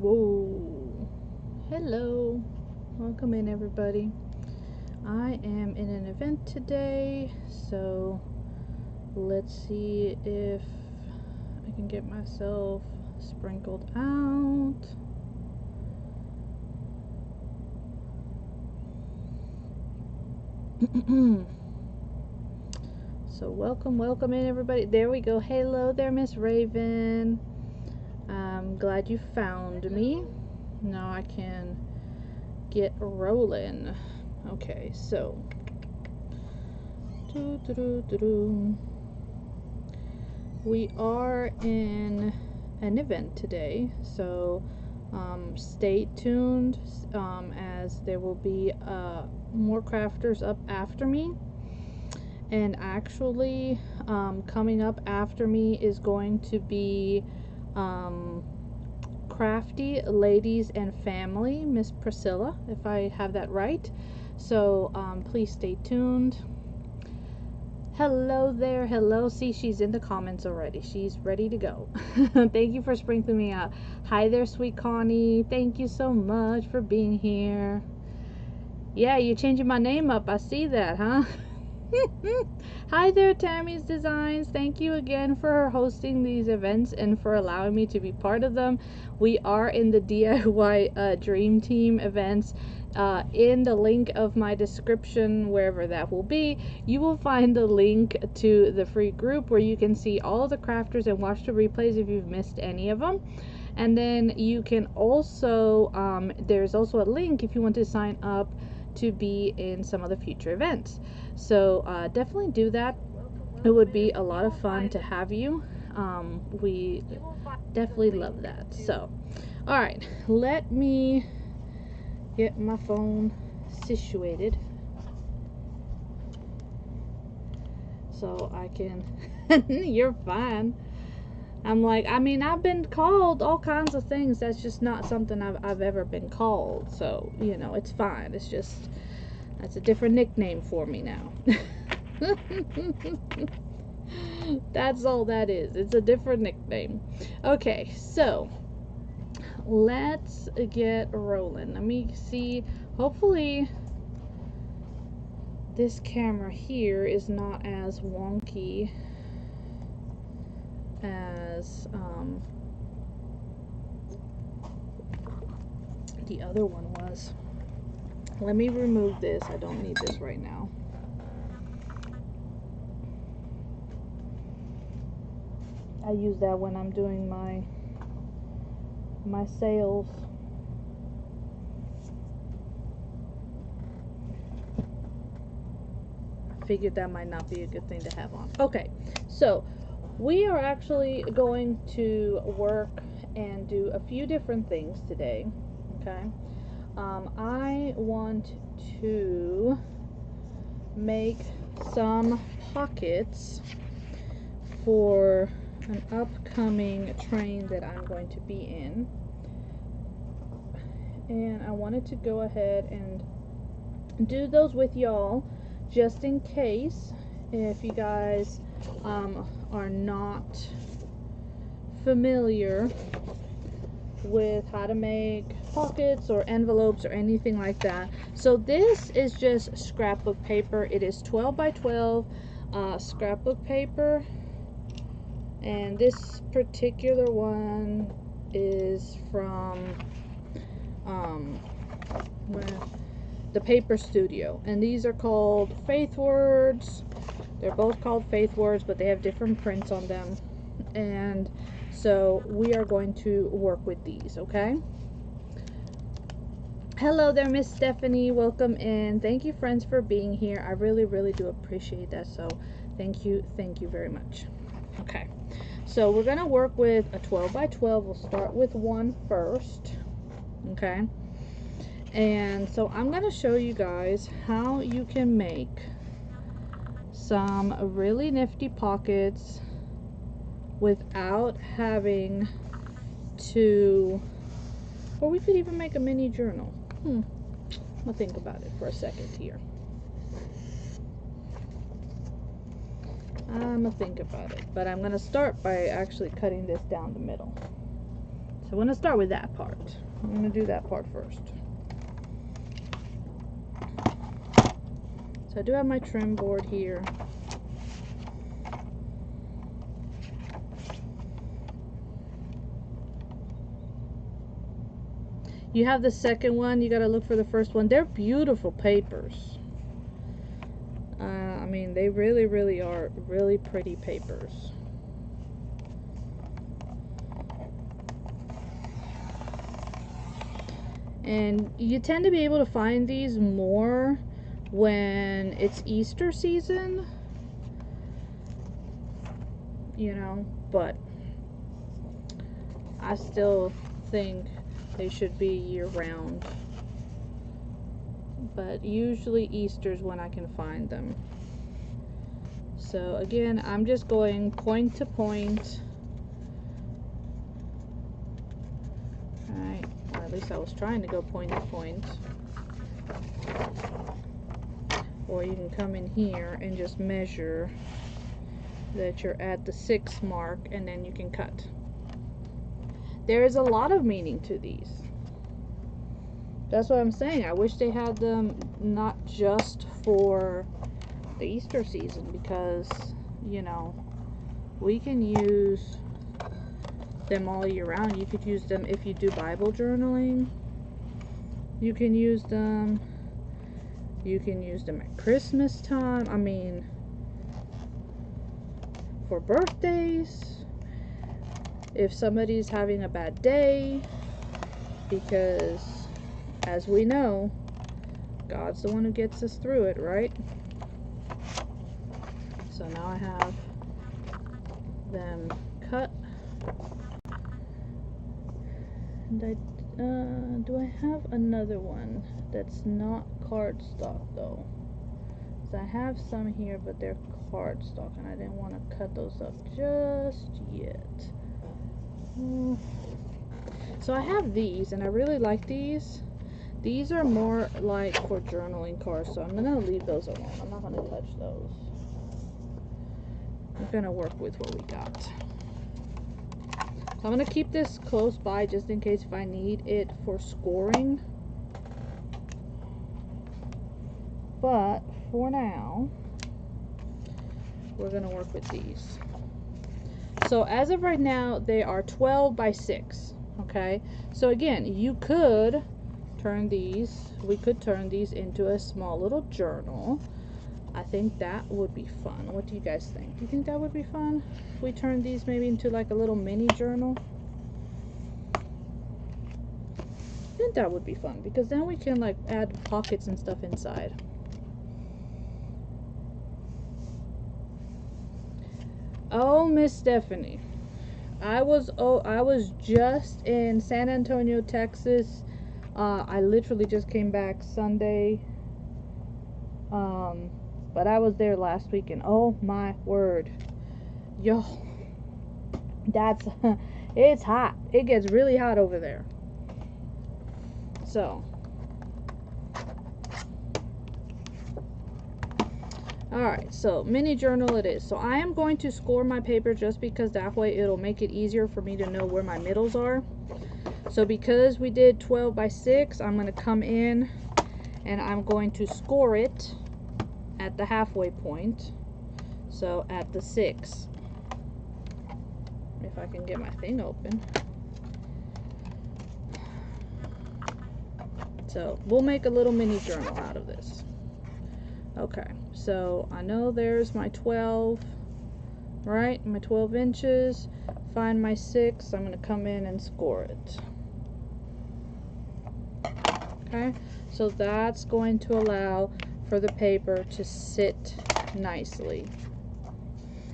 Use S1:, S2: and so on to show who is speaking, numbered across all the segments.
S1: Whoa. Hello. Welcome in, everybody. I am in an event today, so let's see if I can get myself sprinkled out. So welcome in, everybody. There we go. Hello there, Miss Raven. I'm glad you found me. Now I can get rolling. Okay, so we are in an event today, so stay tuned as there will be more crafters up after me. And actually coming up after me is going to be Crafty Ladies and Family, Miss Priscilla, if I have that right. So please stay tuned. Hello there. Hello. See, she's in the comments already. She's ready to go. Thank you for sprinkling me out. Hi there, sweet Connie. Thank you so much for being here. Yeah, you're changing my name up. I see that, huh? Hi there, Tammy's Designs. Thank you again for hosting these events and for allowing me to be part of them. We are in the DIY Dream Team events. In the link of my description, wherever that will be, you will find the link to the free group where you can see all of the crafters and watch the replays if you've missed any of them. And then you can also, there's also a link if you want to sign up to be in some of the future events. So definitely do that. It would be a lot of fun to have you. We definitely love that. So alright, let me get my phone situated so I can you're fine. I'm like, I mean, I've been called all kinds of things. That's just not something I've ever been called. So, you know, it's fine. It's just, that's a different nickname for me now. That's all that is. It's a different nickname. Okay, so let's get rolling. Let me see. Hopefully this camera here is not as wonky as the other one was. Let me remove this. I don't need this right now. I use that when I'm doing my sales. I figured that might not be a good thing to have on. Okay, so we are actually going to work and do a few different things today. Okay, I want to make some pockets for an upcoming train that I'm going to be in, and I wanted to go ahead and do those with y'all just in case if you guys are not familiar with how to make pockets or envelopes or anything like that. So this is just scrapbook paper. It is 12 by 12 scrapbook paper, and this particular one is from the Paper Studio, and these are called Faith Words. They're both called Faith Words, but they have different prints on them. And so we are going to work with these, okay? Hello there, Miss Stephanie. Welcome in. Thank you, friends, for being here. I really do appreciate that. So thank you very much. Okay, so we're gonna work with a 12 by 12. We'll start with one first. Okay, and so I'm gonna show you guys how you can make some really nifty pockets without having to, or we could even make a mini journal. I'm gonna think about it for a second here. I'm gonna think about it, but I'm gonna start by actually cutting this down the middle. That's So I want to start with that part. I'm going to do that part first. So I do have my trim board here. You have the second one, you gotta look for the first one. They're beautiful papers. I mean, they really, really are really pretty papers. And you tend to be able to find these more when it's Easter season. You know, but I still think they should be year-round, but usually Easter's when I can find them. So again, I'm just going point to point. Alright, or at least I was trying to go point to point. Or you can come in here and just measure that you're at the 6 mark, and then you can cut. There is a lot of meaning to these. That's what I'm saying. I wish they had them not just for the Easter season, because, you know, we can use them all year round. You could use them if you do Bible journaling. You can use them. You can use them at Christmas time. I mean, for birthdays. If somebody's having a bad day, because as we know, God's the one who gets us through it, right? So now I have them cut. And do I have another one that's not cardstock though? So I have some here, but they're cardstock, and I didn't want to cut those up just yet. So I have these, and I really like these. These are more like for journaling cards, so I'm gonna leave those alone. I'm not gonna touch those. I'm gonna work with what we got. So I'm gonna keep this close by just in case if I need it for scoring. But for now, we're gonna work with these. So as of right now, they are 12 by 6. Okay, so again, you could turn these, we could turn these into a small little journal. I think that would be fun. What do you guys think? Do you think that would be fun if we turn these maybe into like a little mini journal? I think that would be fun, because then we can like add pockets and stuff inside. Oh, Miss Stephanie, I was just in San Antonio, Texas. I literally just came back Sunday. But I was there last week, and oh my word, yo, that's it's hot. It gets really hot over there. So, alright, so mini journal it is. So I am going to score my paper just because that way it'll make it easier for me to know where my middles are. So because we did 12 by 6, I'm going to come in and I'm going to score it at the halfway point. So at the 6. If I can get my thing open. So we'll make a little mini journal out of this. Okay, so I know there's my 12, right? My 12 inches. Find my 6. I'm going to come in and score it. Okay, so that's going to allow for the paper to sit nicely.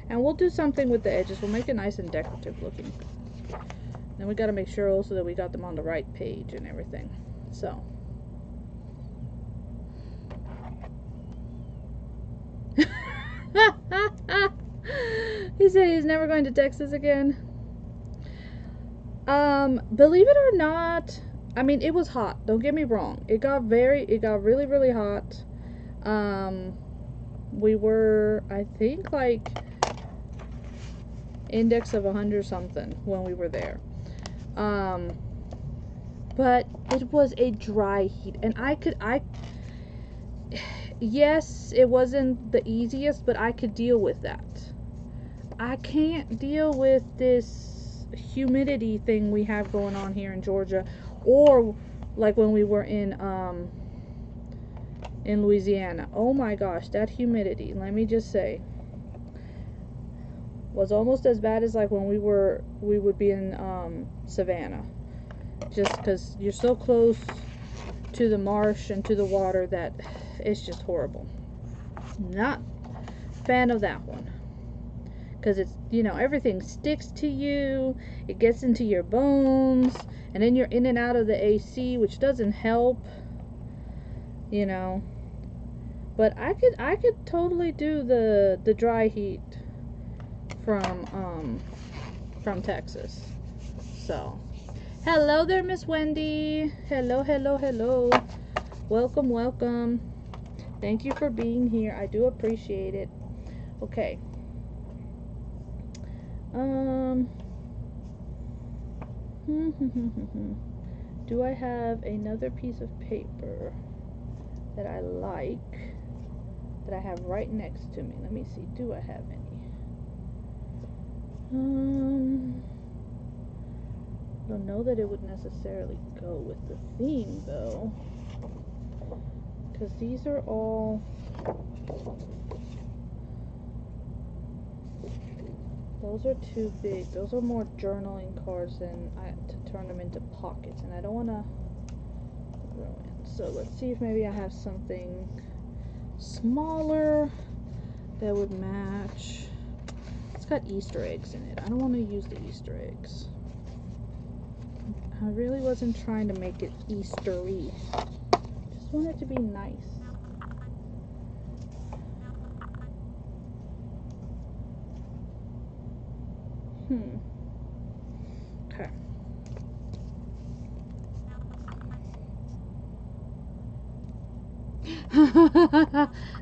S1: And we'll do something with the edges. We'll make it nice and decorative looking. Then we got to make sure also that we got them on the right page and everything. So. He said he's never going to Texas again. Believe it or not, I mean, it was hot. Don't get me wrong. It got really, really hot. We were, I think, like index of 100 something when we were there. But it was a dry heat, and yes, it wasn't the easiest, but I could deal with that. I can't deal with this humidity thing we have going on here in Georgia, or like when we were in Louisiana. Oh my gosh, that humidity, let me just say, was almost as bad as like when we would be in Savannah, just because you're so close to the marsh and to the water that it's just horrible. Not fan of that one, because it's, you know, everything sticks to you, it gets into your bones, and then you're in and out of the AC, which doesn't help, you know. But I could totally do the dry heat from Texas. So hello there, Miss Wendy. Hello, hello, hello. Welcome, welcome. Thank you for being here. I do appreciate it. Okay. Do I have another piece of paper that I like that I have right next to me? Let me see. Do I have any? Don't know that it would necessarily go with the theme though, because these are all, those are too big. Those are more journaling cards than to turn them into pockets, and I don't want to ruin. So let's see if maybe I have something smaller that would match. It's got Easter eggs in it. I don't want to use the Easter eggs. I really wasn't trying to make it Eastery. Just want it to be nice. Okay.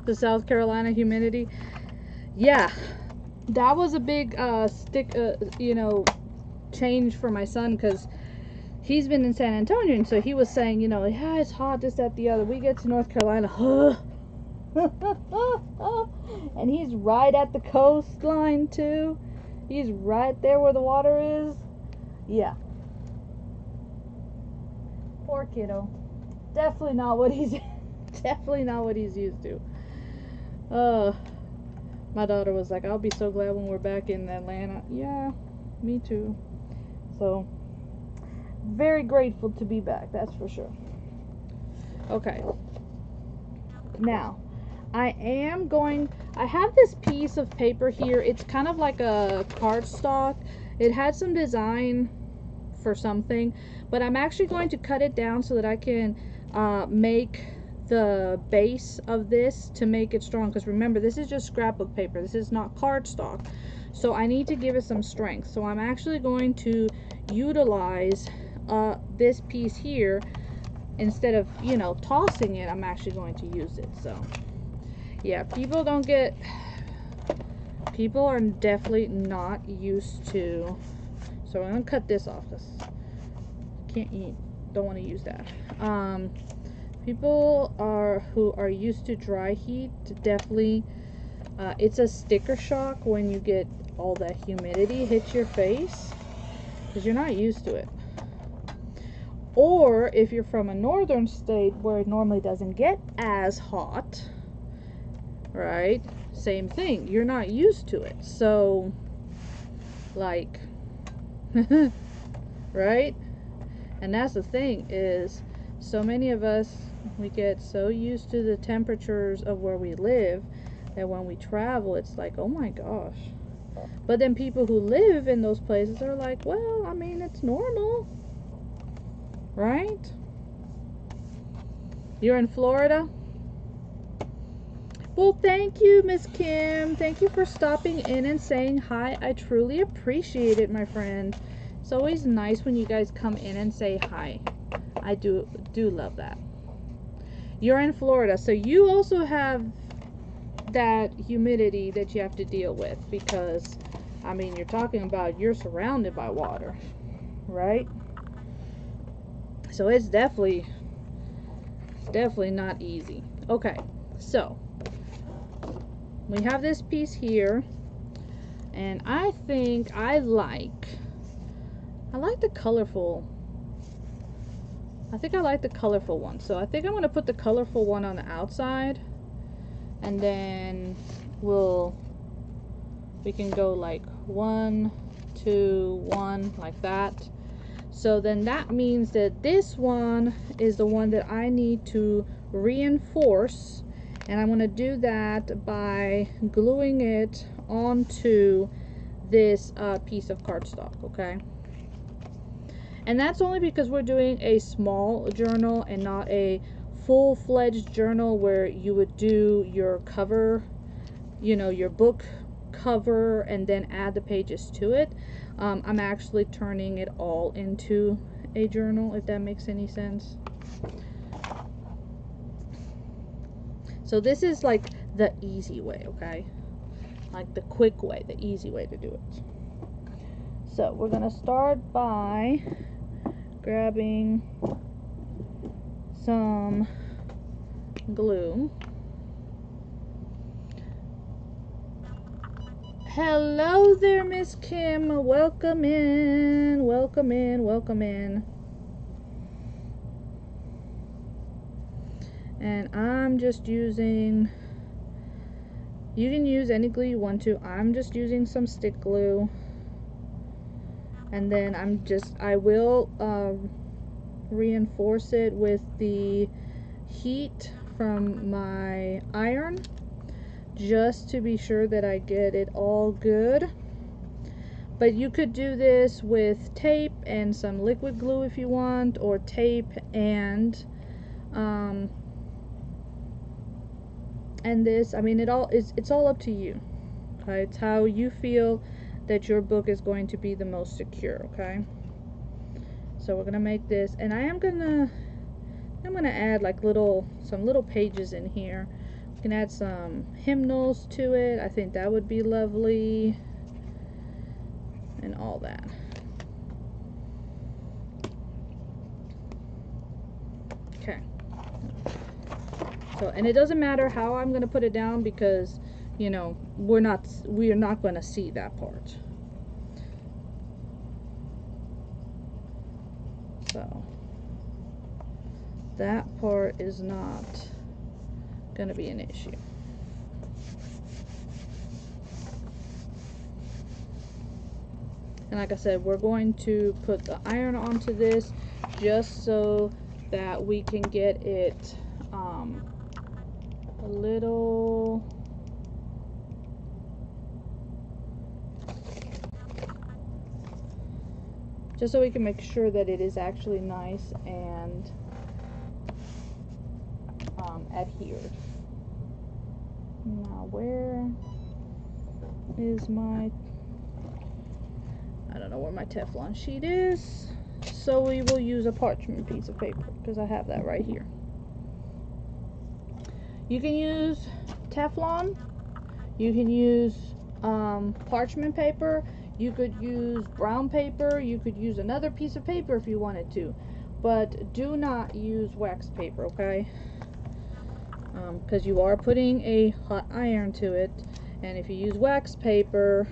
S1: The South Carolina humidity. Yeah, that was a big you know, change for my son, because he's been in San Antonio, and so he was saying, you know, yeah, it's hot, this, that, the other. We get to North Carolina, and he's right at the coastline too. He's right there where the water is. Yeah. Poor kiddo. Definitely not what he's used to. My daughter was like, I'll be so glad when we're back in Atlanta. Yeah, me too. So very grateful to be back, that's for sure. Okay. Now, I have this piece of paper here. It's kind of like a cardstock. It had some design for something, but I'm actually going to cut it down so that I can make the base of this to make it strong, because remember, this is just scrapbook paper. This is not cardstock. So I need to give it some strength. So I'm actually going to utilize this piece here. Instead of, you know, tossing it, I'm actually going to use it. So yeah, people are definitely not used to. So I'm gonna cut this off, because don't want to use that. People who are used to dry heat, definitely it's a sticker shock when you get all that humidity hit your face, because you're not used to it. Or if you're from a northern state where it normally doesn't get as hot, right? Same thing. You're not used to it. So, like, right? And that's the thing, is so many of us, we get so used to the temperatures of where we live that when we travel, it's like, oh my gosh. But then people who live in those places are like, well, I mean, it's normal. Right? You're in Florida? Well, thank you, Miss Kim. Thank you for stopping in and saying hi. I truly appreciate it, my friend. It's always nice when you guys come in and say hi. I do love that. You're in Florida, so you also have that humidity that you have to deal with, because, I mean, you're talking about, you're surrounded by water, right? So it's definitely not easy. Okay, so we have this piece here, and I think I like the colorful. I think I like the colorful one. So I think I'm gonna put the colorful one on the outside, and then we can go like 1, 2, 1, like that. So then that means that this one is the one that I need to reinforce, and I'm going to do that by gluing it onto this piece of cardstock, okay? And that's only because we're doing a small journal and not a full-fledged journal where you would do your cover, you know, your book cover and then add the pages to it. I'm actually turning it all into a journal, if that makes any sense. So this is like the easy way, okay? Like the quick way, the easy way to do it. So we're gonna start by grabbing some glue. Hello there, Miss Kim. Welcome in. Welcome in. Welcome in. And I'm just using, you can use any glue you want to. I'm just using some stick glue. And then I will reinforce it with the heat from my iron, just to be sure that I get it all good. But you could do this with tape and some liquid glue if you want, or tape and this. I mean, it's all up to you. Okay, it's how you feel that your book is going to be the most secure. Okay, so we're gonna make this, and I'm gonna add like some little pages in here. We can add some hymnals to it. I think that would be lovely, and all that. Okay. So, and it doesn't matter how I'm going to put it down, because, you know, we are not going to see that part. So that part is not going to be an issue. And like I said, we're going to put the iron onto this just so that we can get it a little, just so we can make sure that it is actually nice and adhered. Now where is my, I don't know where my Teflon sheet is, so we will use a parchment piece of paper because I have that right here. You can use Teflon, you can use parchment paper, you could use brown paper, you could use another piece of paper if you wanted to, but do not use wax paper, okay? Because you are putting a hot iron to it, and if you use wax paper,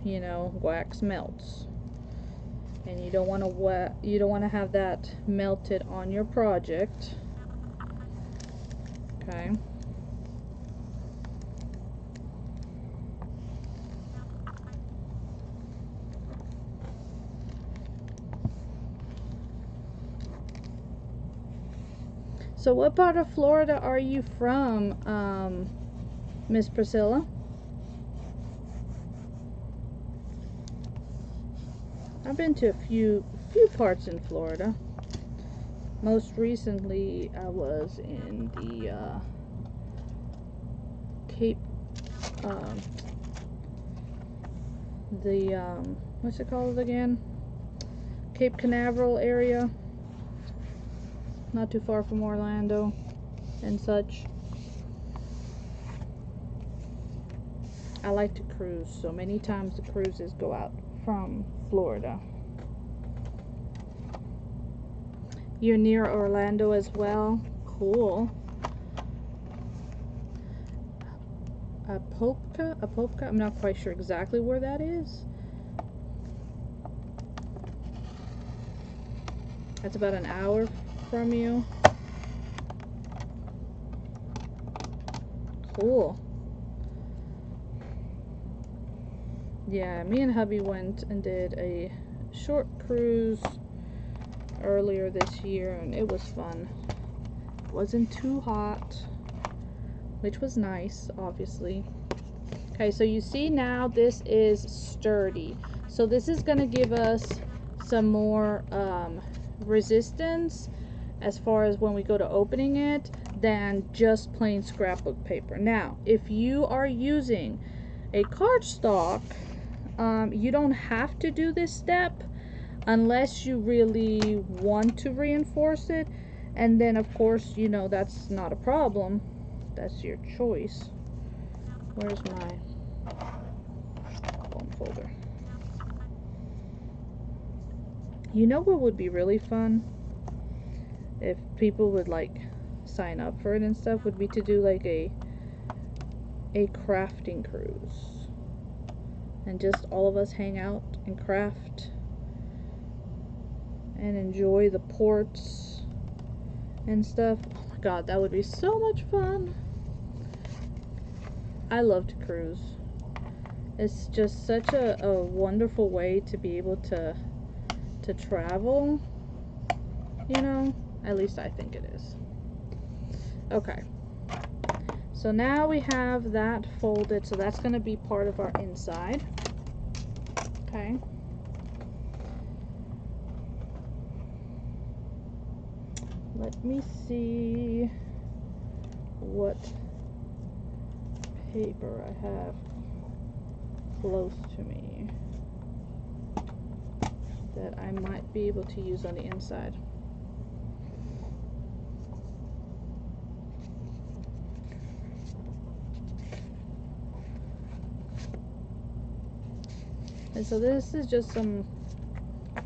S1: you know, wax melts, and you don't want to have that melted on your project. Okay. So what part of Florida are you from, Miss Priscilla? I've been to a few parts in Florida. Most recently, I was in the Cape, what's it called again? Cape Canaveral area. Not too far from Orlando and such. I like to cruise, so many times the cruises go out from Florida. You're near Orlando as well? Cool. Apopka? I'm not quite sure exactly where that is. That's about an hour from you. Cool. Yeah, me and hubby went and did a short cruise earlier this year, and it was fun. It wasn't too hot, which was nice, obviously. Okay, so you see now this is sturdy. So this is going to give us some more resistance as far as when we go to opening it than just plain scrapbook paper. Now, if you are using a cardstock, you don't have to do this step unless you really want to reinforce it, and then of course, you know, that's not a problem. That's your choice. Where's my foam folder? You know what would be really fun if people would like sign up for it and stuff, would be to do like a crafting cruise and just all of us hang out and craft and enjoy the ports and stuff. Oh my god, that would be so much fun. I love to cruise. It's just such a wonderful way to be able to travel, you know? At least I think it is. Okay. So now we have that folded, so that's going to be part of our inside. Okay. Let me see what paper I have close to me that I might be able to use on the inside. And so this is just some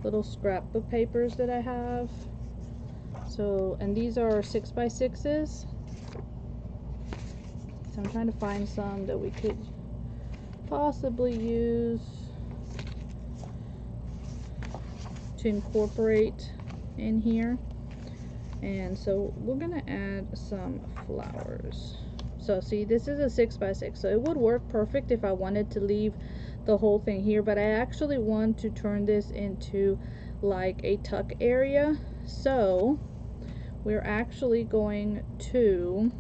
S1: little scrapbook papers that I have. So, and these are 6x6s. So I'm trying to find some that we could possibly use to incorporate in here. And so we're gonna add some flowers. So see, this is a 6x6, so it would work perfect if I wanted to leave the whole thing here, but I actually want to turn this into like a tuck area. So we're actually going to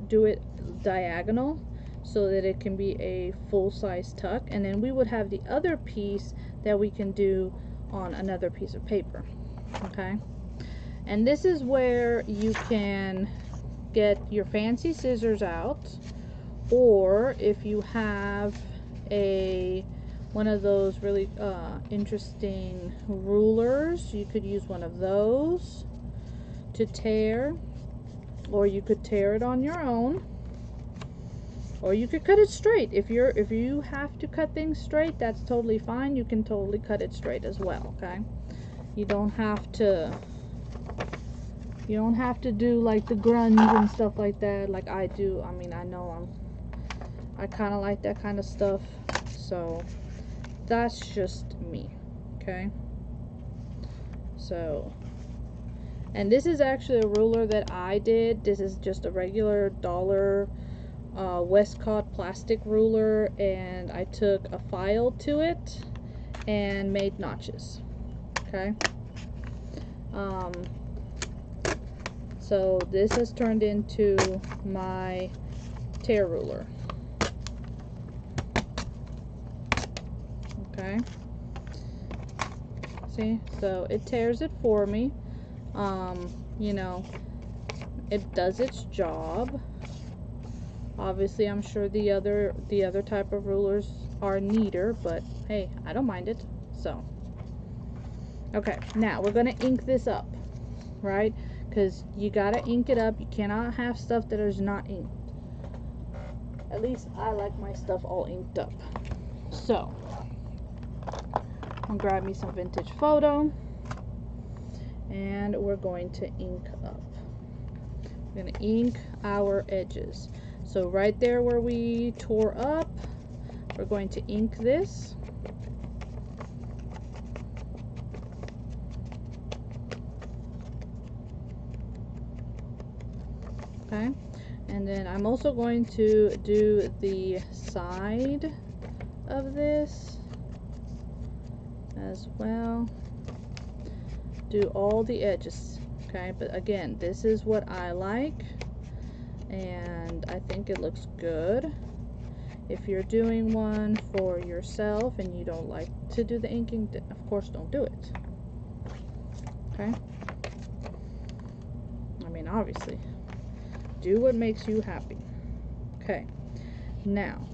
S1: do it diagonal so that it can be a full-size tuck, and then we would have the other piece that we can do on another piece of paper. Okay, and this is where you can get your fancy scissors out, or if you have one of those really interesting rulers, you could use one of those to tear, or you could tear it on your own, or you could cut it straight. If you have to cut things straight, that's totally fine. You can totally cut it straight as well. Okay, you don't have to do like the grunge and stuff like that like I do. I mean, I know I kind of like that kind of stuff, so that's just me. Okay, so, and this is actually a ruler that I did. This is just a regular dollar Westcott plastic ruler, and I took a file to it and made notches. Okay, so this has turned into my tear ruler. Okay, see, so it tears it for me. You know, it does its job. Obviously, I'm sure the other type of rulers are neater, but hey, I don't mind it. So, okay, now we're gonna ink this up, right? Because you gotta ink it up. You cannot have stuff that is not inked. At least I like my stuff all inked up. So, I'll grab me some vintage photo, and we're going to ink up. We're going to ink our edges. So right there where we tore up, we're going to ink this. Okay, and then I'm also going to do the side of this as well. Do all the edges, okay? But again, this is what I like, and I think it looks good. If you're doing one for yourself and you don't like to do the inking, of course don't do it. Okay? I mean, obviously. Do what makes you happy. Okay. Now,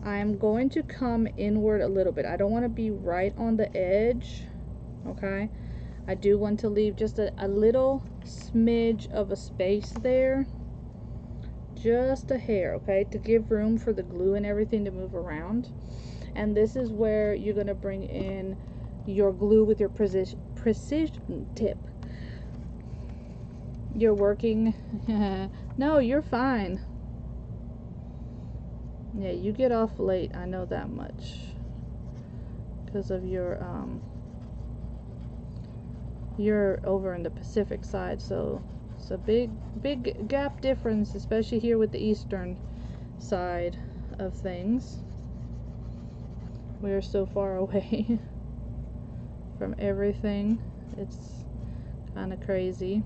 S1: I'm going to come inward a little bit. I don't want to be right on the edge. Okay? I do want to leave just a little smidge of a space there. Just a hair, okay? To give room for the glue and everything to move around. And this is where you're going to bring in your glue with your precision tip. You're working. No, you're fine. Yeah, you get off late. I know that much. Because of your, you're over in the Pacific side, so it's a big gap difference, especially here with the eastern side of things. We're so far away from everything. It's kind of crazy.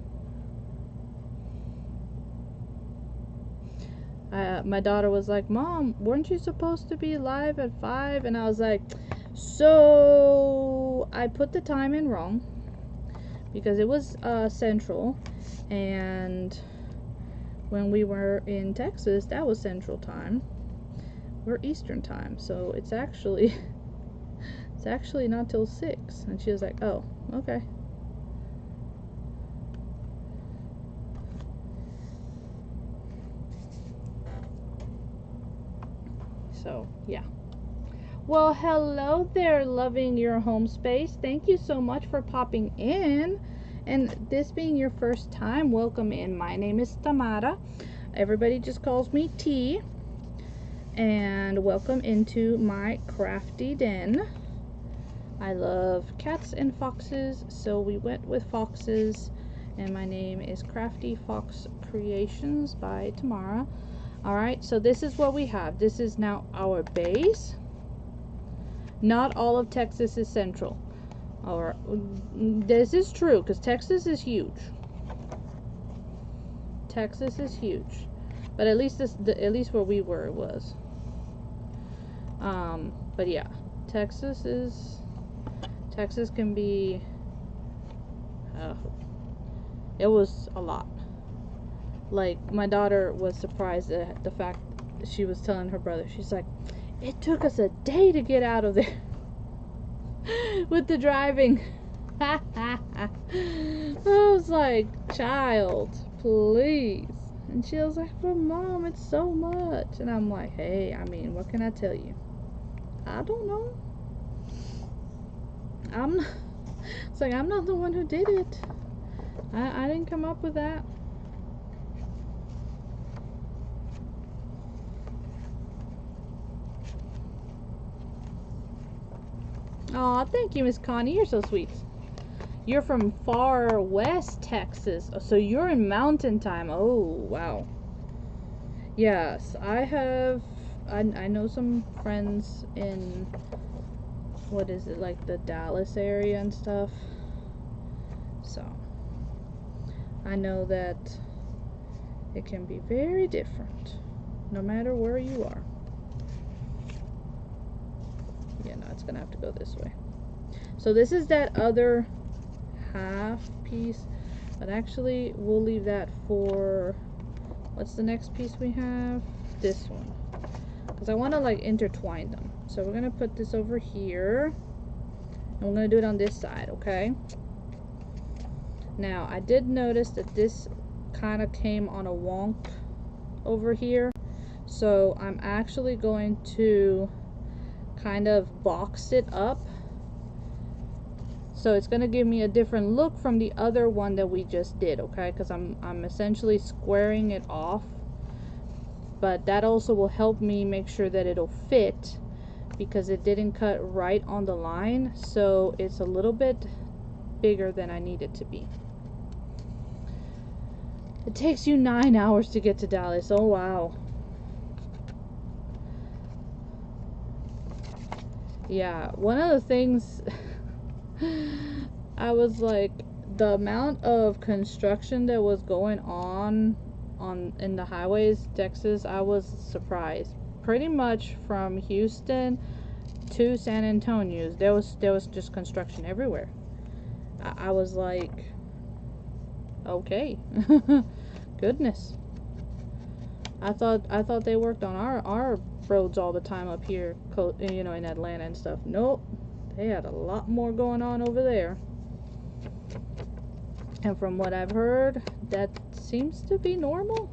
S1: My daughter was like, "Mom, weren't you supposed to be live at 5?" And I was like, so I put the time in wrong because it was Central, and when we were in Texas, that was Central time. We're Eastern time, so it's actually not till 6. And she was like, "Oh, okay." So, yeah. Well, hello there, loving your home space. Thank you so much for popping in. And this being your first time, welcome in. My name is Tamara. Everybody just calls me T. And welcome into my crafty den. I love cats and foxes, so we went with foxes. And my name is Crafty Fox Creations by Tamara. Alright, so this is what we have. This is now our base. Not all of Texas is central. Or this is true, because Texas is huge. Texas is huge. But at least at least where we were, it was. But yeah, Texas can be it was a lot. Like, my daughter was surprised at the fact that she was telling her brother, she's like, "It took us a day to get out of there with the driving." I was like, "Child, please." And she was like, "But Mom, it's so much." And I'm like, "Hey, I mean, what can I tell you? I don't know. It's like, I'm not the one who did it. I didn't come up with that." Aw, thank you, Miss Connie. You're so sweet. You're from far west Texas, so you're in mountain time. Oh, wow. Yes, I know some friends in, what is it, like the Dallas area and stuff. So, I know that it can be very different, no matter where you are. Yeah, no, it's gonna have to go this way. So this is that other half piece, but actually we'll leave that for, what's the next piece we have? This one, because I want to like intertwine them. So we're gonna put this over here, and we're gonna do it on this side. Okay, now I did notice that this kind of came on a wonk over here, so I'm actually going to kind of box it up So it's gonna give me a different look from the other one that we just did, okay? Because I'm essentially squaring it off, but that also will help me make sure that it'll fit, because it didn't cut right on the line, so it's a little bit bigger than I need it to be. It takes you 9 hours to get to Dallas. Oh wow. Yeah, one of the things I was like, the amount of construction that was going on in the highways, Texas, I was surprised. Pretty much from Houston to San Antonio, there was just construction everywhere. I was like, okay. Goodness. I thought they worked on our roads all the time up here, you know, in Atlanta and stuff. Nope. They had a lot more going on over there. And from what I've heard, that seems to be normal.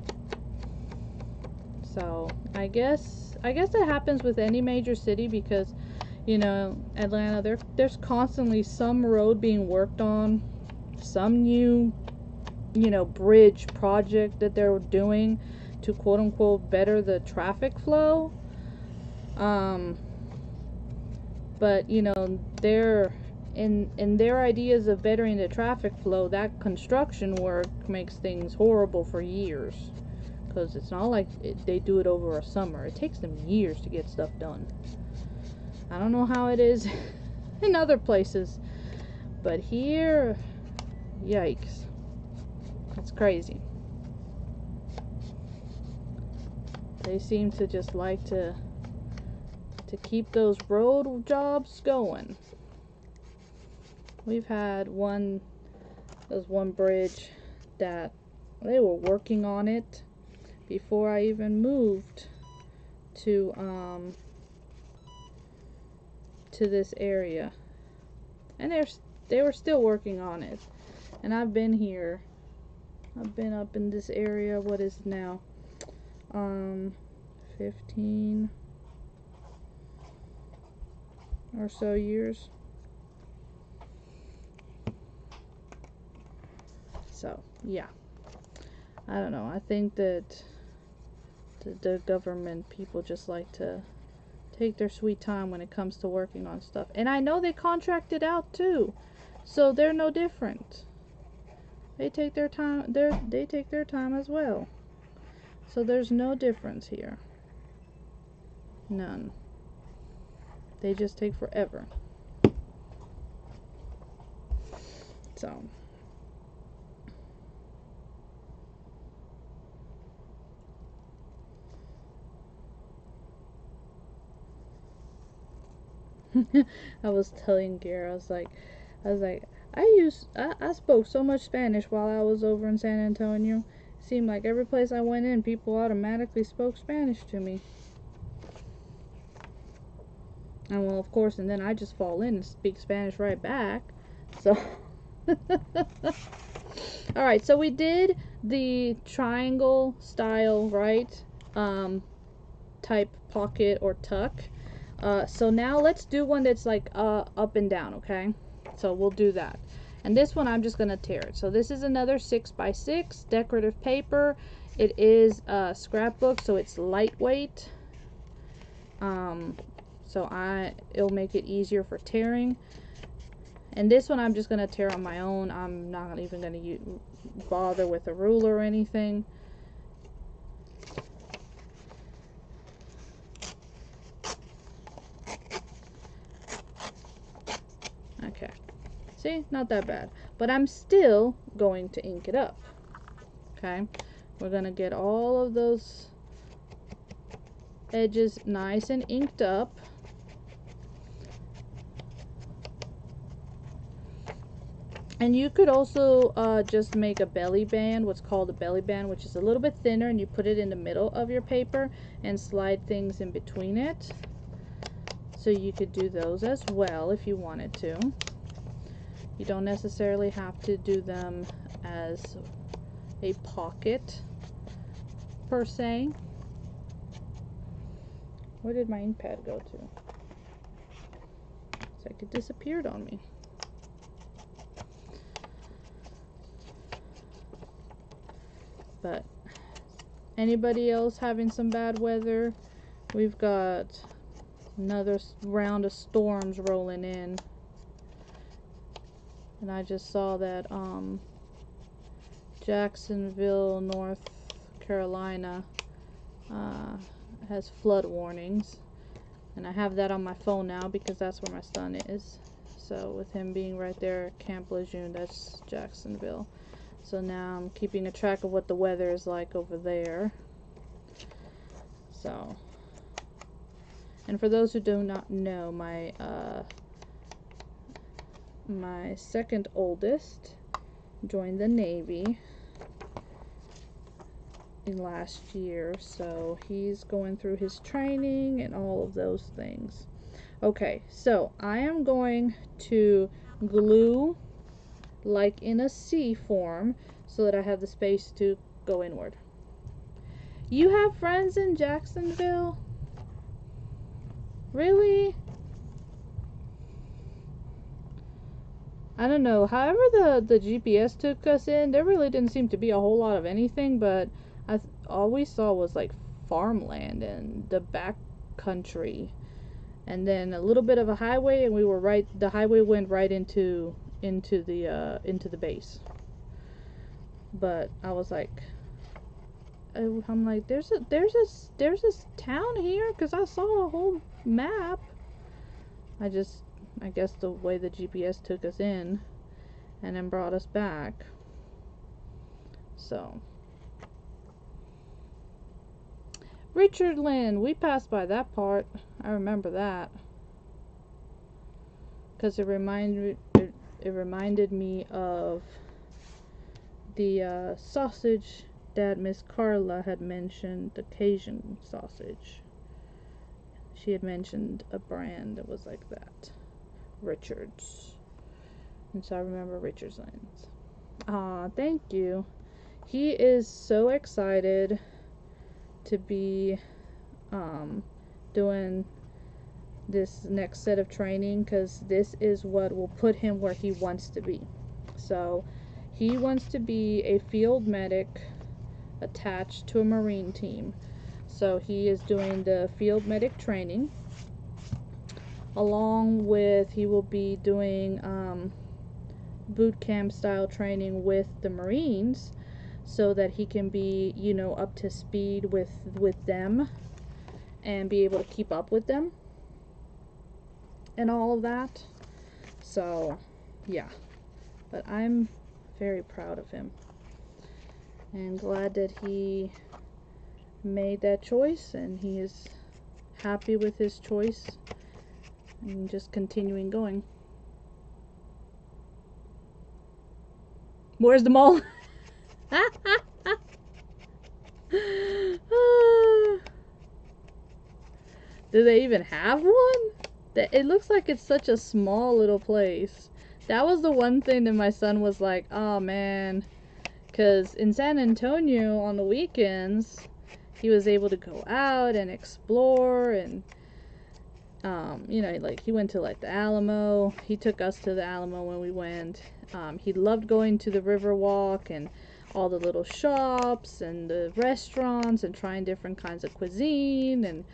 S1: So, I guess that happens with any major city, because, you know, Atlanta, there's constantly some road being worked on, some new, you know, bridge project that they're doing to quote unquote better the traffic flow. But you know, they're in their ideas of bettering the traffic flow, that construction work makes things horrible for years, because it's not like they do it over a summer. It takes them years to get stuff done. I don't know how it is in other places, but here, yikes, it's crazy. They seem to just like to keep those road jobs going. We've had one bridge that they were working on it before I even moved to this area, and they were still working on it. And I've been here. I've been up in this area. What is it now? 15 or so years. So yeah, I don't know. I think that the government people just like to take their sweet time when it comes to working on stuff. And I know they contract it out too, so they're no different. They take their time. They take their time as well. So there's no difference here. None. They just take forever. So I was telling Gary, I was like, I spoke so much Spanish while I was over in San Antonio. It seemed like every place I went in, people automatically spoke Spanish to me. And well, of course, and then I just fall in and speak Spanish right back. So, alright, so we did the triangle style, right? Type pocket or tuck. So now let's do one that's like up and down, okay? So we'll do that. And this one I'm just gonna tear it. So this is another 6x6 decorative paper. It is a scrapbook, so it's lightweight. So it'll make it easier for tearing. And this one I'm just gonna tear on my own. I'm not even gonna bother with a ruler or anything. Okay, see, not that bad, but I'm still going to ink it up. Okay, we're gonna get all of those edges nice and inked up. And you could also just make a belly band, what's called a belly band, which is a little bit thinner, and you put it in the middle of your paper and slide things in between it. So you could do those as well if you wanted to. You don't necessarily have to do them as a pocket per se. Where did my ink pad go to? It's like it disappeared on me. But anybody else having some bad weather? We've got another round of storms rolling in. And I just saw that Jacksonville, North Carolina has flood warnings. And I have that on my phone now because that's where my son is. So with him being right there at Camp Lejeune, that's Jacksonville. So now I'm keeping a track of what the weather is like over there. So, and for those who do not know, my second oldest joined the Navy in last year, so he's going through his training and all of those things. Okay, so I am going to glue like in a C form so that I have the space to go inward. You have friends in Jacksonville? Really? I don't know. However the GPS took us in, there really didn't seem to be a whole lot of anything, but all we saw was like farmland and the back country, and then a little bit of a highway, and we were right. The highway went right into the base. But I was like, I'm like, there's this town here because I saw a whole map. I guess the way the GPS took us in and then brought us back. So, Richard Lynn, we passed by that part. I remember that because it reminded me of the sausage that Miss Carla had mentioned, the Cajun sausage. She had mentioned a brand that was like that, Richard's, and so I remember Richard's Lynn's. Thank you. He is so excited to be doing this next set of training because this is what will put him where he wants to be. So he wants to be a field medic attached to a Marine team. So he is doing the field medic training, along with he will be doing boot camp style training with the Marines, so that he can be, you know, up to speed with them and be able to keep up with them and all of that. So yeah, but I'm very proud of him and glad that he made that choice, and he is happy with his choice and just continuing going. Where's the mall? Do they even have one? It looks like it's such a small little place. That was the one thing that my son was like, oh man, because in San Antonio on the weekends he was able to go out and explore, and you know, like he went to like the Alamo. He took us to the Alamo when we went. He loved going to the Riverwalk and all the little shops and the restaurants and trying different kinds of cuisine and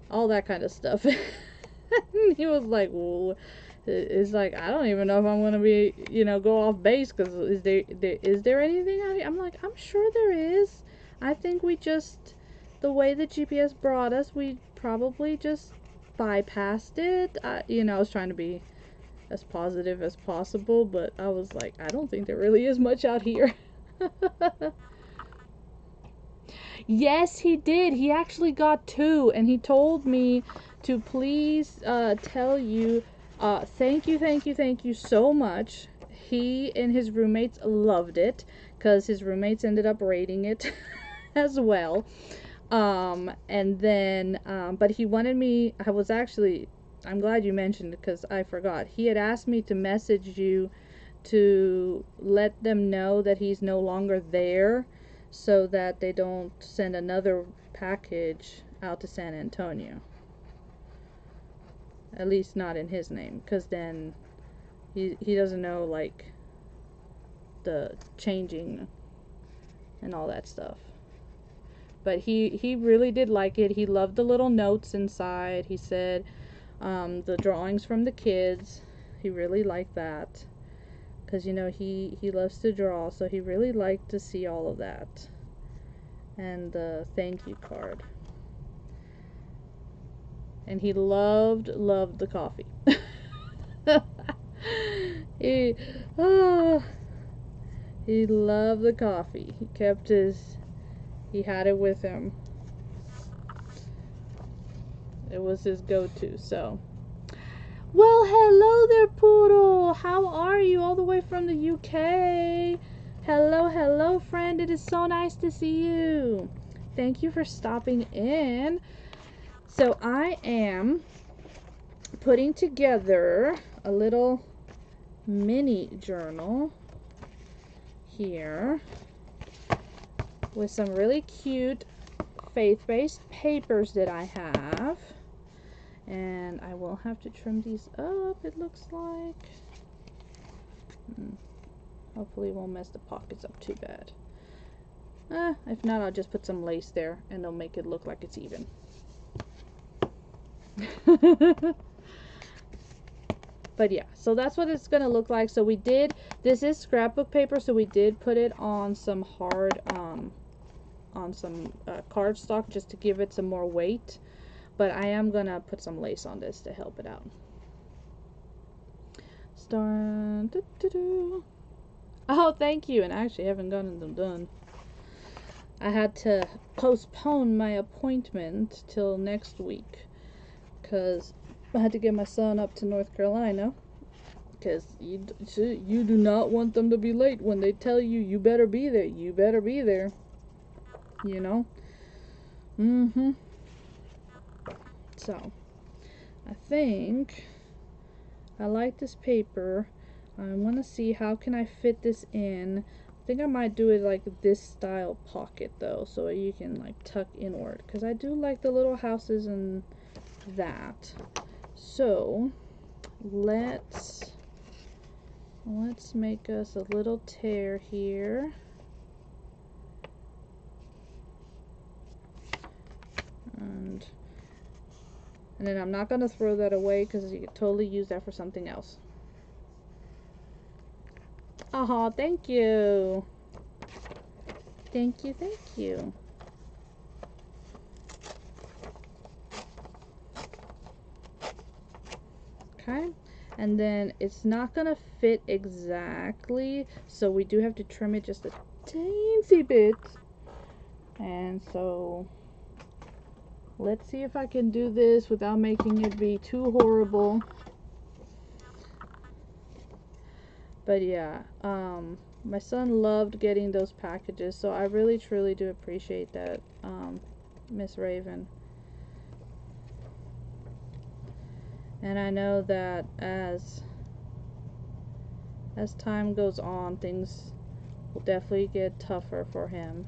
S1: all that kind of stuff. He was like, well, it's like, I don't even know if I'm gonna be, you know, go off base, because is there anything out here? I'm like, I'm sure there is. I think we just, the way the GPS brought us, we probably just bypassed it. You know, I was trying to be as positive as possible, but I was like, I don't think there really is much out here. Yes, he did. He actually got 2, and he told me to please tell you, thank you so much. He and his roommates loved it, because his roommates ended up rating it as well. And then, but he wanted me, I'm glad you mentioned it, because I forgot. He had asked me to message you to let them know that he's no longer there, so that they don't send another package out to San Antonio. At least not in his name, because then he doesn't know, like, the changing and all that stuff. But he really did like it. He loved the little notes inside. He said the drawings from the kids, he really liked that. Because, you know, he loves to draw, so he really liked to see all of that. And the thank you card. And he loved the coffee. he loved the coffee. He had it with him. It was his go-to, so. Well, hello there, Poodle. How are you? All the way from the UK. Hello, friend. It is so nice to see you. Thank you for stopping in. So I am putting together a little mini journal here with some really cute faith-based papers that I have. And I will have to trim these up, it looks like. Hopefully it won't mess the pockets up too bad. If not, I'll just put some lace there and it'll make it look like it's even. But yeah, so that's what it's gonna look like. So this is scrapbook paper, so we did put it on some hard, on some cardstock just to give it some more weight. But I am gonna put some lace on this to help it out. Oh, thank you. And I actually haven't gotten them done. I had to postpone my appointment till next week because I had to get my son up to North Carolina, because you do not want them to be late when they tell you you better be there. You better be there. You know? So, I think I like this paper. I want to see how can I fit this in. I think I might do it like this style pocket though, so you can like tuck inward, because I do like the little houses and that. So let's make us a little tear here. And then I'm not going to throw that away because you could totally use that for something else. Oh, thank you. Thank you, thank you. Okay, and then it's not going to fit exactly, so we do have to trim it just a teensy bit. And so let's see if I can do this without making it be too horrible. But yeah, my son loved getting those packages, so I really truly do appreciate that, Miss Raven. And I know that as time goes on, things will definitely get tougher for him,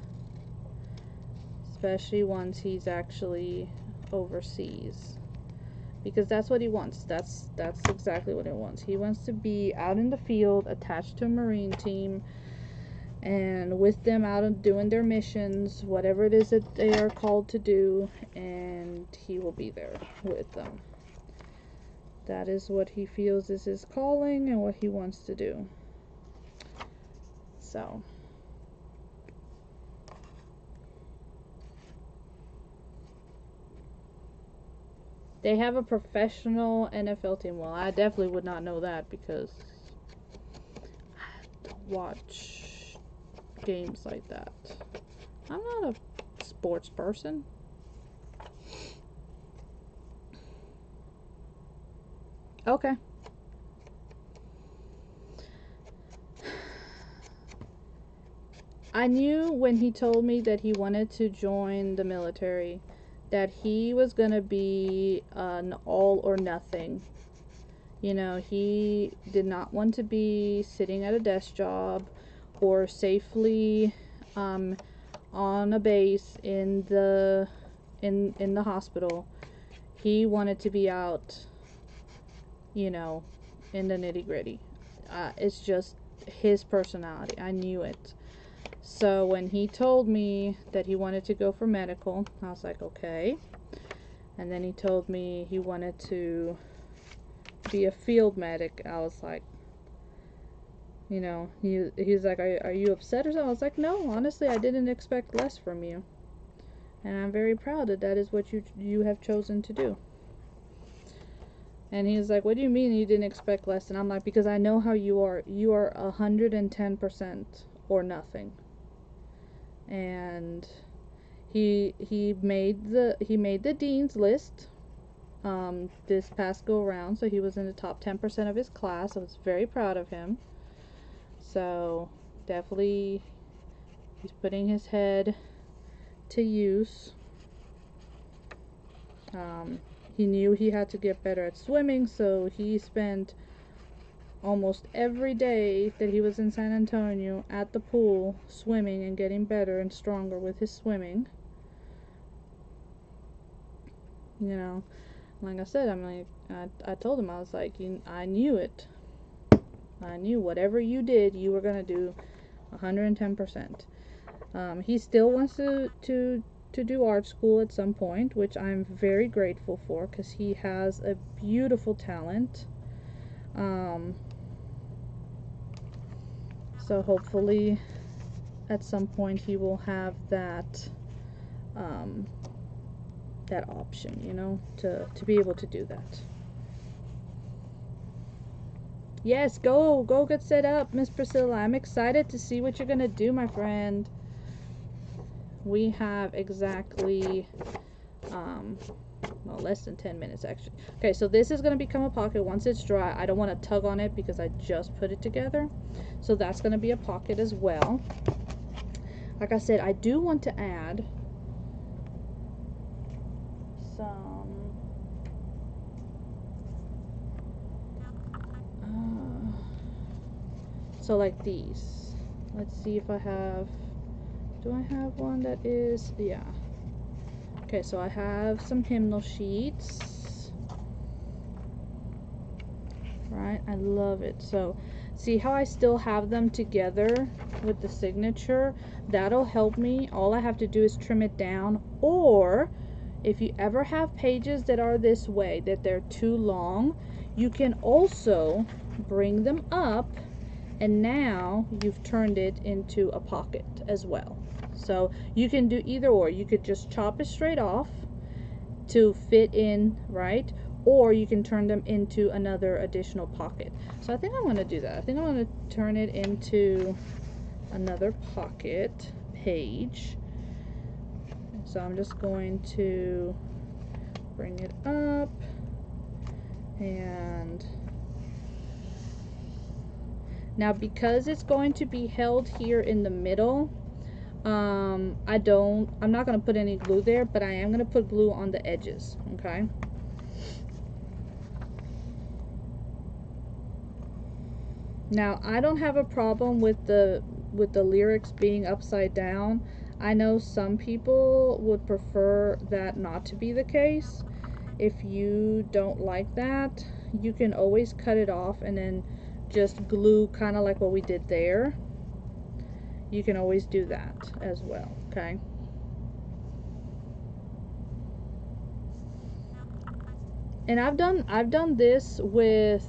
S1: especially once he's actually overseas, because that's what he wants. That's exactly what he wants. He wants to be out in the field, attached to a Marine team, and with them out and doing their missions, whatever it is that they are called to do, and he will be there with them. That is what he feels is his calling and what he wants to do. So they have a professional NFL team. Well, I definitely would not know that because I don't watch games like that. I'm not a sports person. Okay. I knew when he told me that he wanted to join the military that he was gonna be an all or nothing. You know, he did not want to be sitting at a desk job or safely on a base in the hospital. He wanted to be out, you know, in the nitty-gritty. It's just his personality. I knew it. So when he told me that he wanted to go for medical, I was like, okay. And then he told me he wanted to be a field medic. I was like, you know, he's like, are you upset or something? I was like, no, honestly, I didn't expect less from you. And I'm very proud that is what you have chosen to do. And he's like, what do you mean you didn't expect less? And I'm like, because I know how you are. You are 110% or nothing. And he made the dean's list this past go around, so he was in the top 10% of his class. I was very proud of him. So definitely he's putting his head to use. He knew he had to get better at swimming, so he spent almost every day that he was in San Antonio at the pool swimming and getting better and stronger with his swimming. You know, like I said, I'm like, I told him, I was like, I knew it. I knew whatever you did, you were gonna do 110%. He still wants to do art school at some point, which I'm very grateful for, because he has a beautiful talent. So hopefully at some point he will have that that option, you know, to be able to do that. Yes, go get set up, Miss Priscilla. I'm excited to see what you're gonna do, my friend. We have exactly well, less than 10 minutes actually. Okay, so this is going to become a pocket once it's dry. I don't want to tug on it because I just put it together. So that's going to be a pocket as well. Like I said, I do want to add some so like these. Let's see if I have, do I have one that is, yeah. Okay, so I have some hymnal sheets. Right, I love it. So see how I still have them together with the signature? That'll help me. All I have to do is trim it down. Or if you ever have pages that are this way, that they're too long, you can also bring them up, and now you've turned it into a pocket as well. So you can do either or. You could just chop it straight off to fit in, right? Or you can turn them into another additional pocket. So I think I'm going to do that. I think I'm going to turn it into another pocket page. So I'm just going to bring it up, and now because it's going to be held here in the middle, I'm not going to put any glue there, but I am going to put glue on the edges, okay? Now, I don't have a problem with the lyrics being upside down. I know some people would prefer that not to be the case. If you don't like that, you can always cut it off and then just glue, kind of like what we did there. You can always do that as well, okay? And I've done this with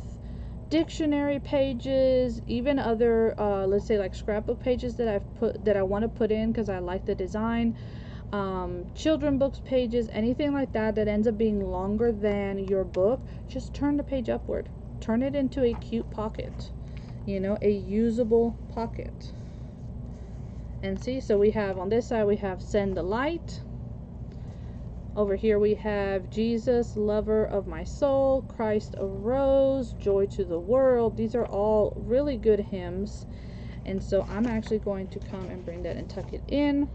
S1: dictionary pages, even other let's say like scrapbook pages that I want to put in because I like the design. Children books pages, anything like that that ends up being longer than your book, just turn the page upward. Turn it into a cute pocket, you know, a usable pocket. And see, so we have on this side, we have send the light. Over here we have Jesus, lover of my soul, Christ arose, joy to the world. These are all really good hymns. And so I'm actually going to come and bring that and tuck it in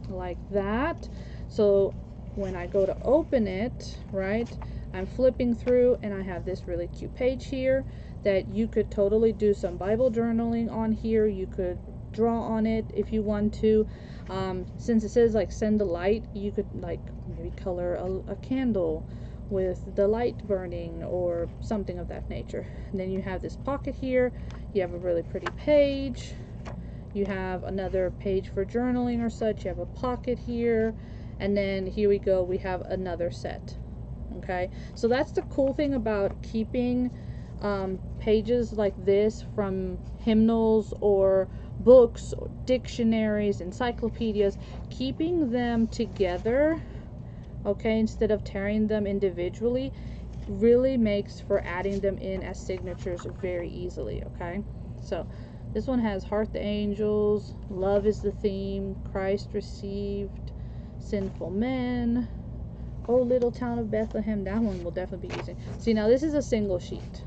S1: like that. So when I go to open it, right, I'm flipping through and I have this really cute page here that you could totally do some Bible journaling on here. You could draw on it if you want to. Since it says like send the light, you could like maybe color a candle with the light burning or something of that nature. And then you have this pocket here. You have a really pretty page. You have another page for journaling or such. You have a pocket here, and then here we go, we have another set. Okay, so that's the cool thing about keeping pages like this from hymnals or books or dictionaries, encyclopedias, keeping them together, okay, instead of tearing them individually, really makes for adding them in as signatures very easily. Okay, so this one has heart the angels, love is the theme, Christ received, sinful men, oh little town of Bethlehem. That one will definitely be using. See, now this is a single sheet.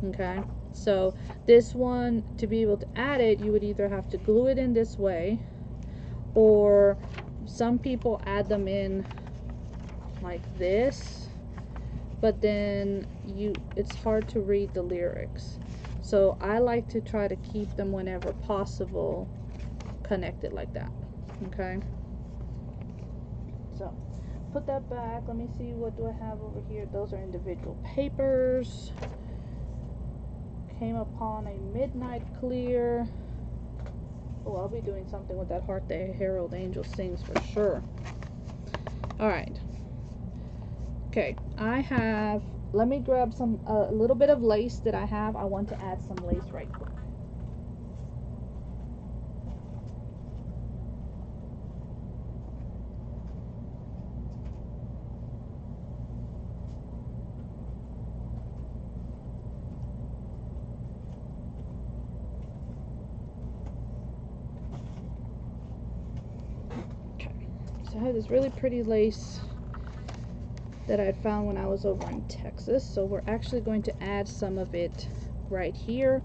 S1: Okay, so this one, to be able to add it, you would either have to glue it in this way, or some people add them in like this, but then it's hard to read the lyrics. So I like to try to keep them whenever possible connected like that. Okay, so put that back. Let me see, what do I have over here? Those are individual papers. Came upon a midnight clear. Oh, I'll be doing something with that heart the herald angel sings for sure. All right. Okay, I have, let me grab some a little bit of lace that I have. I want to add some lace right quick. So I have this really pretty lace that I found when I was over in Texas. So we're actually going to add some of it right here,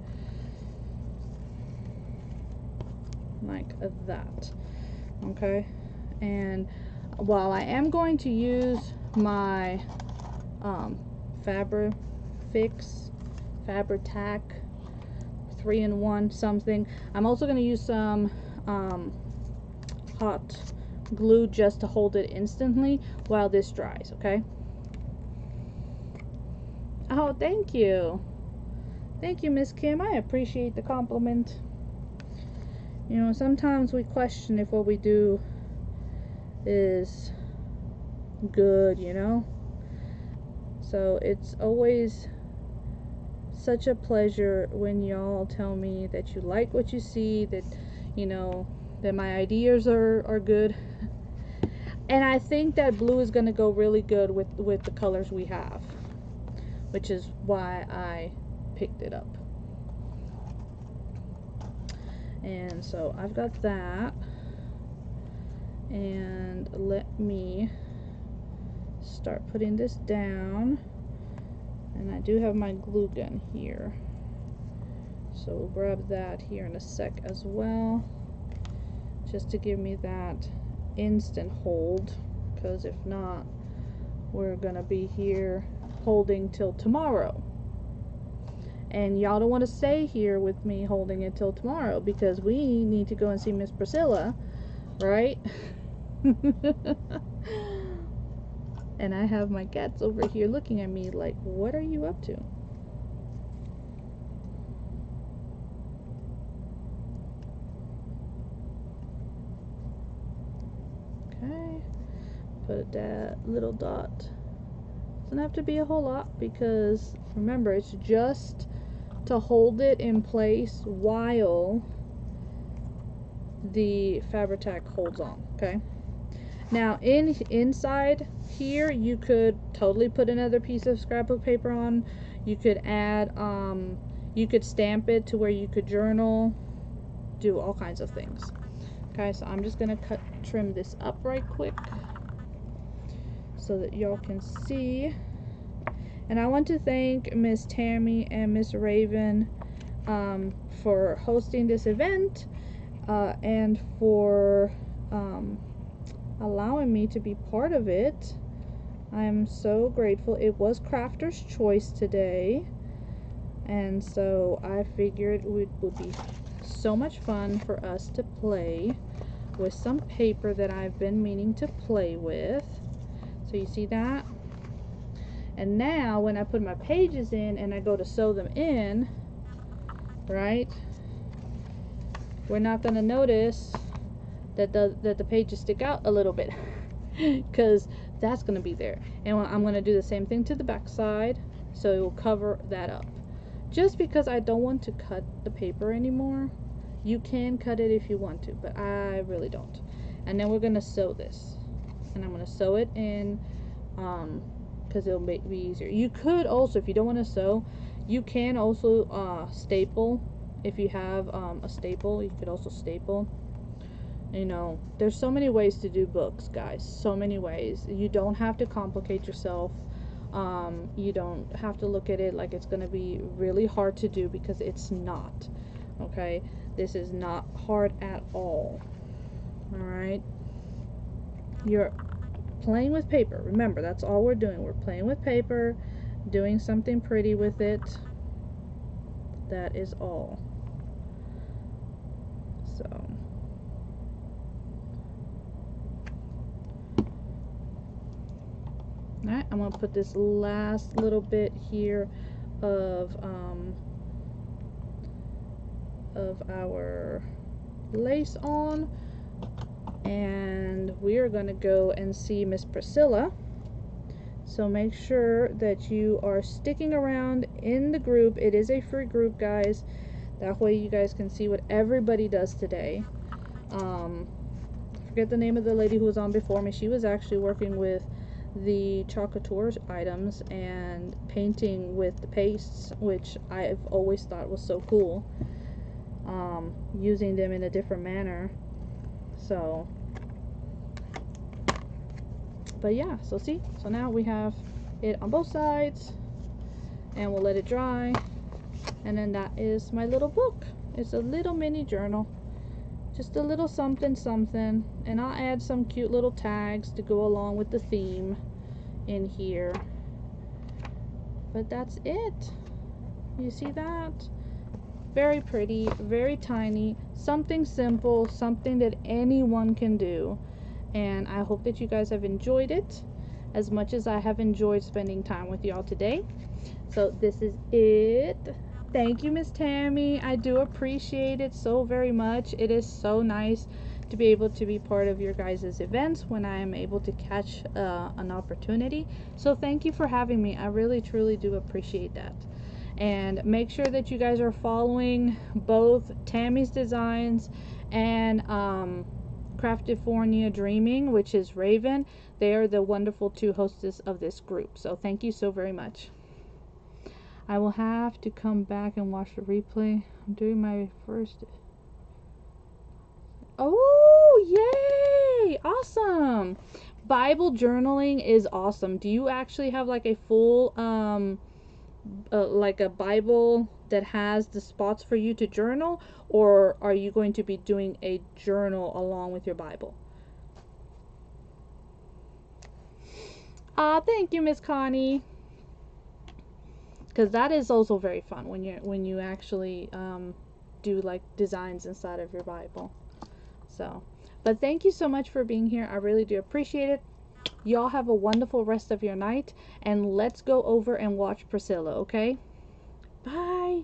S1: like that. Okay, and while I am going to use my Fabri-Tac 3-in-1 something, I'm also going to use some hot glue just to hold it instantly while this dries. Okay. Oh, thank you, Miss Kim. I appreciate the compliment. You know, sometimes we question if what we do is good, you know, so it's always such a pleasure when y'all tell me that you like what you see, that, you know, that my ideas are good. And I think that blue is going to go really good with the colors we have, which is why I picked it up. And so I've got that, and let me start putting this down. And I do have my glue gun here, so we'll grab that here in a sec as well, just to give me that instant hold, because if not, we're gonna be here holding till tomorrow, and y'all don't want to stay here with me holding it till tomorrow, because we need to go and see Miss Priscilla, right? And I have my cats over here looking at me like, what are you up to? Okay, put that little dot. Doesn't have to be a whole lot, because remember, it's just to hold it in place while the Fabri-Tac holds on. Okay, now inside here you could totally put another piece of scrapbook paper on. You could add you could stamp it to where you could journal, do all kinds of things. Okay, so I'm just gonna trim this up right quick so that y'all can see. And I want to thank Miss Tammy and Miss Raven for hosting this event and for allowing me to be part of it. I'm so grateful. It was Crafter's Choice today, and so I figured it would be so much fun for us to play with some paper that I've been meaning to play with. So you see that? And now when I put my pages in and I go to sew them in, right, we're not going to notice that the pages stick out a little bit, because that's going to be there. And I'm going to do the same thing to the back side, so it will cover that up. Just because I don't want to cut the paper anymore. You can cut it if you want to, but I really don't. And then we're going to sew this, and I'm going to sew it in, because it'll be easier. You could also, if you don't want to sew, you can also staple. If you have a staple, you could also staple. You know, there's so many ways to do books, guys. So many ways. You don't have to complicate yourself. You don't have to look at it like it's going to be really hard to do, because it's not. Okay? This is not hard at all. Alright? You're playing with paper. Remember, that's all we're doing. We're playing with paper, doing something pretty with it. That is all. So, alright, I'm going to put this last little bit here of our lace on, and we are going to go and see Miss Priscilla. So make sure that you are sticking around in the group. It is a free group, guys. That way you guys can see what everybody does today. Forget the name of the lady who was on before me. She was actually working with the Chocateur items and painting with the pastes, which I've always thought was so cool. Using them in a different manner. So, but yeah, so see, so now we have it on both sides, and we'll let it dry, and then that is my little book. It's a little mini journal, just a little something something, and I'll add some cute little tags to go along with the theme in here, but that's it. You see that? Very pretty, very tiny, something simple, something that anyone can do. And I hope that you guys have enjoyed it as much as I have enjoyed spending time with y'all today. So this is it. Thank you, Miss Tammy. I do appreciate it so very much. It is so nice to be able to be part of your guys' events when I am able to catch an opportunity. So thank you for having me. I really truly do appreciate that. And make sure that you guys are following both Tammy's designs and Craftifornia-Dreamin, which is Raven. They are the wonderful two hostess of this group. So thank you so very much. I will have to come back and watch the replay. I'm doing my first. Oh, yay! Awesome! Bible journaling is awesome. Do you actually have like a full like a Bible that has the spots for you to journal, or are you going to be doing a journal along with your Bible? Thank you, Miss Connie. Because that is also very fun when you actually do like designs inside of your Bible. So, but thank you so much for being here. I really do appreciate it. Y'all have a wonderful rest of your night, and let's go over and watch Priscilla, okay? Bye.